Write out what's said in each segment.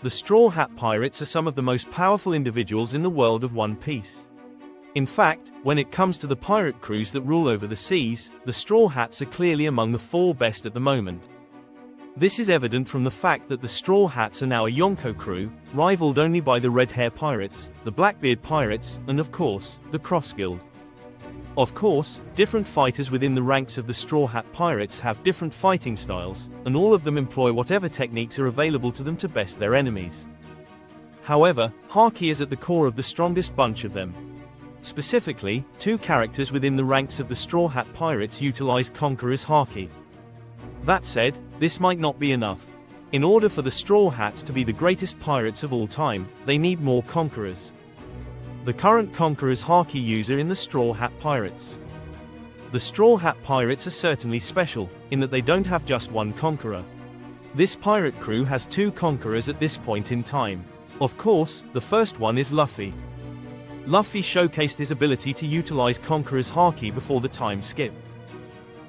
The Straw Hat Pirates are some of the most powerful individuals in the world of One Piece. In fact, when it comes to the pirate crews that rule over the seas, the Straw Hats are clearly among the 4 best at the moment. This is evident from the fact that the Straw Hats are now a Yonko crew, rivaled only by the Red Hair Pirates, the Blackbeard Pirates, and of course, the Cross Guild. Of course, different fighters within the ranks of the Straw Hat Pirates have different fighting styles, and all of them employ whatever techniques are available to them to best their enemies. However, Haki is at the core of the strongest bunch of them. Specifically, 2 characters within the ranks of the Straw Hat Pirates utilize Conqueror's Haki. That said, this might not be enough. In order for the Straw Hats to be the greatest pirates of all time, they need more Conquerors. The current Conqueror's Haki user in the Straw Hat Pirates. The Straw Hat Pirates are certainly special, in that they don't have just one Conqueror. This pirate crew has 2 Conquerors at this point in time. Of course, the first one is Luffy. Luffy showcased his ability to utilize Conqueror's Haki before the time skip.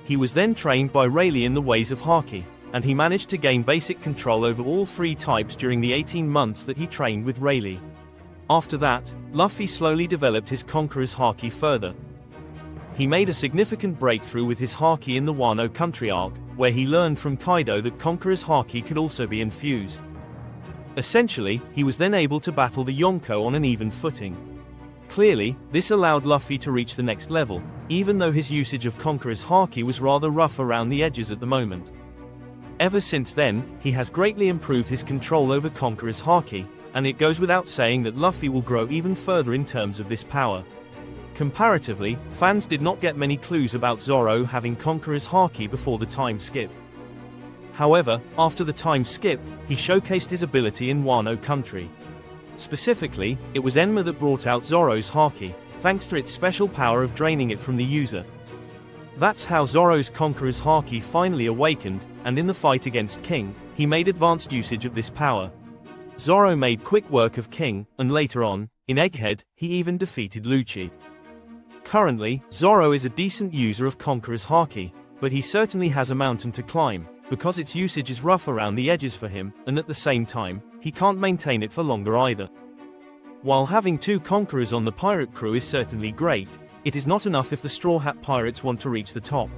He was then trained by Rayleigh in the ways of Haki, and he managed to gain basic control over all 3 types during the 18 months that he trained with Rayleigh. After that, Luffy slowly developed his Conqueror's Haki further. He made a significant breakthrough with his Haki in the Wano Country arc, where he learned from Kaido that Conqueror's Haki could also be infused. Essentially, he was then able to battle the Yonko on an even footing. Clearly, this allowed Luffy to reach the next level, even though his usage of Conqueror's Haki was rather rough around the edges at the moment. Ever since then, he has greatly improved his control over Conqueror's Haki, and it goes without saying that Luffy will grow even further in terms of this power. Comparatively, fans did not get many clues about Zoro having Conqueror's Haki before the time skip. However, after the time skip, he showcased his ability in Wano Country. Specifically, it was Enma that brought out Zoro's Haki, thanks to its special power of draining it from the user. That's how Zoro's Conqueror's Haki finally awakened, and in the fight against King, he made advanced usage of this power. Zoro made quick work of King, and later on, in Egghead, he even defeated Lucci. Currently, Zoro is a decent user of Conqueror's Haki, but he certainly has a mountain to climb, because its usage is rough around the edges for him, and at the same time, he can't maintain it for longer either. While having 2 Conquerors on the pirate crew is certainly great, it is not enough if the Straw Hat Pirates want to reach the top.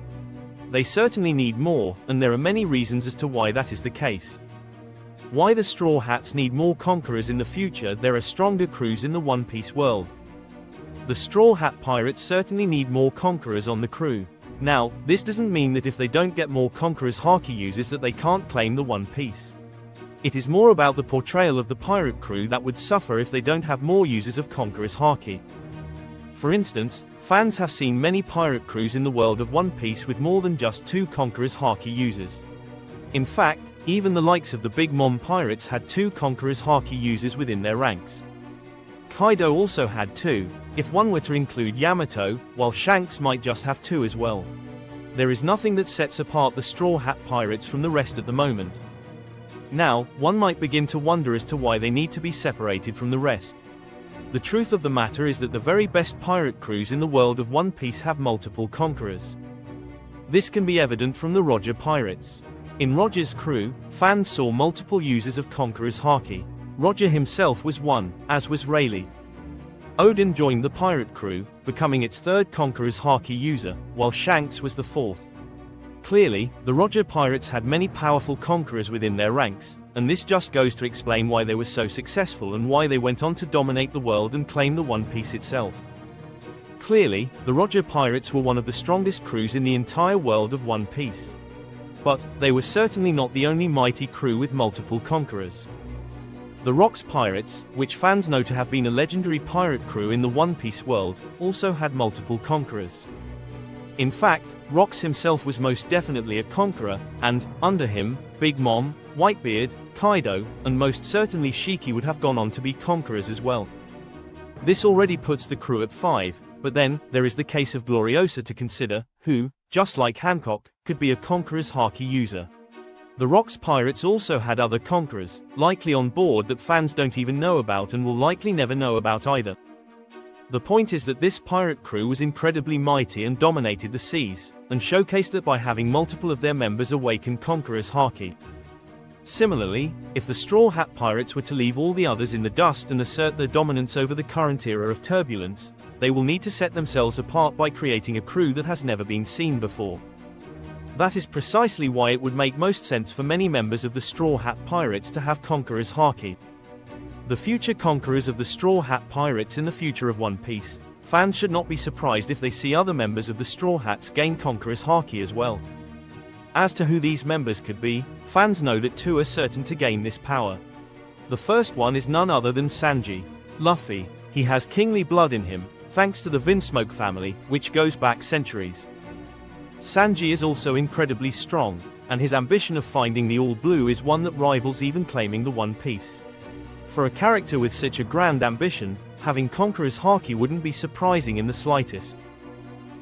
They certainly need more, and there are many reasons as to why that is the case. Why the Straw Hats need more Conquerors in the future? There are stronger crews in the One Piece world. The Straw Hat Pirates certainly need more Conquerors on the crew. Now, this doesn't mean that if they don't get more Conqueror's Haki users that they can't claim the One Piece. It is more about the portrayal of the pirate crew that would suffer if they don't have more users of Conqueror's Haki. For instance, fans have seen many pirate crews in the world of One Piece with more than just 2 Conqueror's Haki users. In fact, even the likes of the Big Mom Pirates had 2 Conqueror's Haki users within their ranks. Kaido also had 2, if one were to include Yamato, while Shanks might just have 2 as well. There is nothing that sets apart the Straw Hat Pirates from the rest at the moment. Now, one might begin to wonder as to why they need to be separated from the rest. The truth of the matter is that the very best pirate crews in the world of One Piece have multiple Conquerors. This can be evident from the Roger Pirates. In Roger's crew, fans saw multiple users of Conqueror's Haki. Roger himself was one, as was Rayleigh. Odin joined the pirate crew, becoming its 3rd Conqueror's Haki user, while Shanks was the 4th. Clearly, the Roger Pirates had many powerful Conquerors within their ranks, and this just goes to explain why they were so successful and why they went on to dominate the world and claim the One Piece itself. Clearly, the Roger Pirates were one of the strongest crews in the entire world of One Piece. But, they were certainly not the only mighty crew with multiple Conquerors. The Rocks Pirates, which fans know to have been a legendary pirate crew in the One Piece world, also had multiple Conquerors. In fact, Rocks himself was most definitely a Conqueror, and, under him, Big Mom, Whitebeard, Kaido, and most certainly Shiki would have gone on to be Conquerors as well. This already puts the crew at 5, but then, there is the case of Gloriosa to consider, who, just like Hancock, could be a Conqueror's Haki user. The Rocks Pirates also had other Conquerors, likely on board that fans don't even know about and will likely never know about either. The point is that this pirate crew was incredibly mighty and dominated the seas, and showcased that by having multiple of their members awaken Conqueror's Haki. Similarly, if the Straw Hat Pirates were to leave all the others in the dust and assert their dominance over the current era of turbulence, they will need to set themselves apart by creating a crew that has never been seen before. That is precisely why it would make most sense for many members of the Straw Hat Pirates to have Conqueror's Haki. The future Conquerors of the Straw Hat Pirates in the future of One Piece. Fans should not be surprised if they see other members of the Straw Hats gain Conqueror's Haki as well. As to who these members could be, fans know that two are certain to gain this power. The first one is none other than Sanji. Luffy. He has kingly blood in him, thanks to the Vinsmoke family, which goes back centuries. Sanji is also incredibly strong, and his ambition of finding the All Blue is one that rivals even claiming the One Piece. For a character with such a grand ambition, having Conqueror's Haki wouldn't be surprising in the slightest.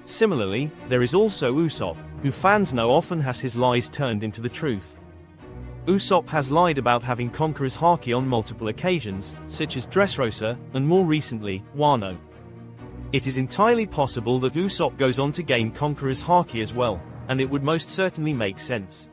Similarly, there is also Usopp, who fans know often has his lies turned into the truth. Usopp has lied about having Conqueror's Haki on multiple occasions, such as Dressrosa, and more recently, Wano. It is entirely possible that Usopp goes on to gain Conqueror's Haki as well, and it would most certainly make sense.